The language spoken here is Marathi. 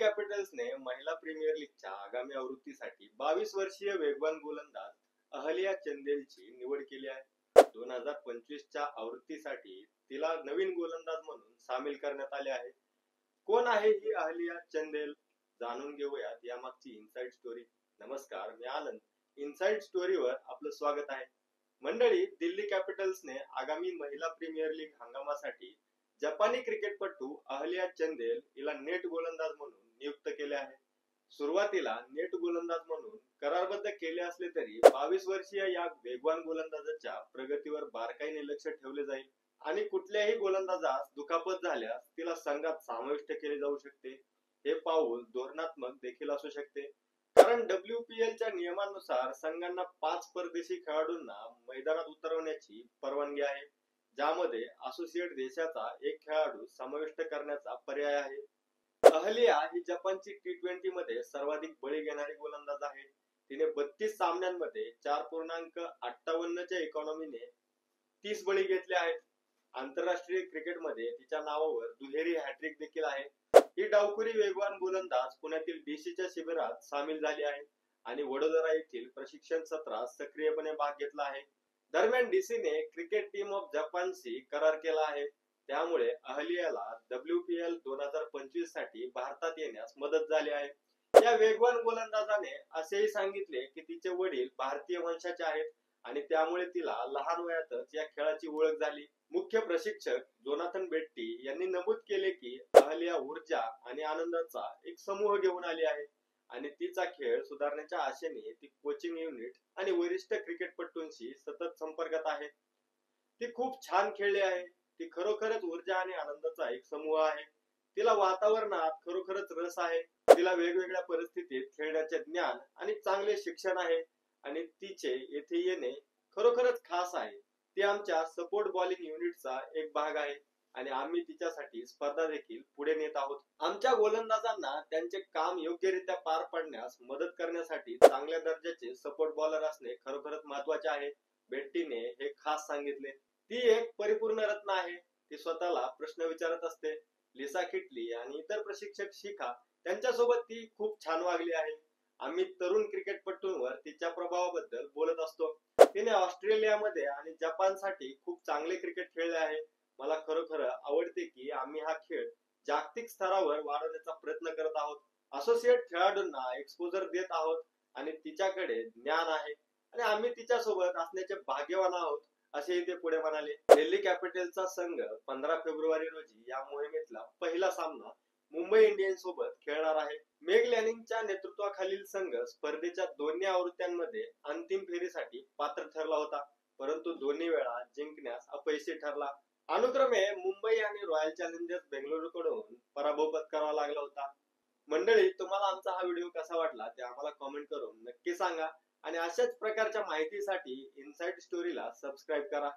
कॅपिटल्सने महिला प्रीमियर लीगच्या आगामी आवृत्तीसाठी 22 वर्षीय वेगवान गोलंदाज अहल्या चंदेलची निवड केली आहे. 2025 च्या आवृत्तीसाठी तिला नवीन गोलंदाज म्हणून सामील करण्यात आले आहे. कोण आहे ही अहल्या चंदेल, जाणून घेऊयात यामागची इनसाइड स्टोरी. नमस्कार, मी आनंद. इनसाइड स्टोरीवर आपलं स्वागत आहे. मंडळी, दिल्ली कॅपिटल्सने आगामी महिला प्रीमियर लीग हंगामासाठी जपानी क्रिकेटपटू अहल्या चंदेल हिला नेट गोलंदाज म्हणून नियुक्त केले आहे. सुरुवातीला नेट गोलंदाज म्हणून करारबद्ध केले असले तरी 22 वर्षीय या वेगवान गोलंदाजाच्या प्रगतीवर बारकाईने लक्ष ठेवले जाईल आणि कुठल्याही गोलंदाजास दुखापत झाल्यास तिला संघात समाविष्ट केले जाऊ शकते. हे पाऊल धोरणात्मक देखील असू शकते, कारण WPL च्या नियमानुसार संघांना 5 परदेशी खेळाडूंना मैदानात उतरवण्याची परवानगी आहे, ज्यामध्ये असोसिएट देशाचा एक खेळाडू समाविष्ट करण्याचा पर्याय आहे. अहल्या ही जपानची T20 मध्ये सर्वाधिक बळी घेणारी गोलंदाज आहे. तिने 32 सामन्यांमध्ये 4.58 च्या इकॉनॉमीने 30 बळी घेतले आहेत. आंतरराष्ट्रीय क्रिकेटमध्ये तिच्या नावावर दुहेरी हॅट्रिक देखील आहे. ही डावखुरी वेगवान गोलंदाज पुण्यातील डीसीच्या शिबिरात सामील झाली आहे आणि वडोदरा येथील प्रशिक्षण सत्रात सक्रियपणे भाग घेतला आहे. दरम्यान डीसीने क्रिकेट टीम ऑफ जपानशी करार केला आहे, त्यामुळे अहल्याला WPL 2025 साठी भारतात येण्यास मदत झाली आहे. या वेगवान गोलंदाजाने असेही सांगितले की तिचे वडील भारतीय वंशाचे आहेत आणि त्यामुळे तिला लहान वयातच या खेळाची ओळख झाली. मुख्य प्रशिक्षक जोनाथन बेट्टी यांनी नमूद केले की अहल्या ऊर्जा आणि आनंदाचा एक समूह घेऊन आली आहे आणि तिचा खेळ सुधारण्याच्या आशेने ती कोचिंग युनिट आणि वरिष्ठ क्रिकेटपटूंशी सतत संपर्कात आहे. ती खूप छान खेळली आहे. ती खरोखरच ऊर्जा आणि आनंदाचा एक समूह आहे. तिला वातावरणात खरोखरच रस आहे. तिला वेगवेगळ्या परिस्थितीत खेळण्याचे ज्ञान आणि चांगले शिक्षण आहे आणि तिचे येथे येणे खरोखरच खास आहे. ती आमच्या सपोर्ट बॉलिंग युनिटचा एक भाग आहे आणि आम्ही तिच्यासाठी स्पर्धा देखील पुढे नेत आहोत. आमच्या गोलंदाजांना त्यांचे काम योग्यरित्या पार पाडण्यास मदत करण्यासाठी चांगल्या दर्जाचे सपोर्ट बॉलर असणे खरोखरच महत्वाचे आहे, बेट्टीने हे खास सांगितले. ती एक परिपूर्ण रत्न आहे. ती स्वतःला प्रश्न विचारत असते. लिसा किटली आणि इतर प्रशिक्षक शिखा त्यांच्यासोबत ती खूप छान वागली आहे. आम्ही तरुण क्रिकेटपटूंवर तिच्या प्रभावाबद्दल बोलत असतो. तिने ऑस्ट्रेलियामध्ये आणि जपानसाठी खूप चांगले क्रिकेट खेळले आहे. मला खरोखर आवडते की आम्ही हा खेळ जागतिक स्तरावर वाढवण्याचा प्रयत्न करत आहोत. असोसिएट खेळाडूंना एक्सपोजर देत आहोत आणि तिच्याकडे ज्ञान आहे आणि आम्ही तिच्यासोबत असण्याचे भाग्यवान आहोत, असेही ते पुढे म्हणाले. दिल्ली कॅपिटल्सचा संघ 15 फेब्रुवारी रोजी या मोहिमेतला पहिला सामना मुंबई इंडियन्स सोबत खेळणार आहे. मेग लॅनिंगच्या नेतृत्वाखालील संघ स्पर्धेच्या दोन्ही आवृत्त्यांमध्ये अंतिम फेरीसाठी पात्र ठरला होता, परंतु दोन्ही वेळा जिंकण्यास अपयशी ठरला. अनुक्रमे मुंबई आणि रॉयल चॅलेंजर्स बेंगळुरूकडून पराभव पत्करावा लागला होता. मंडळी, तुम्हाला आमचा हा व्हिडिओ कसा वाटला ते आम्हाला कमेंट करून नक्की सांगा आणि अशाच प्रकारच्या माहितीसाठी इनसाइड स्टोरीला सबस्क्राईब करा.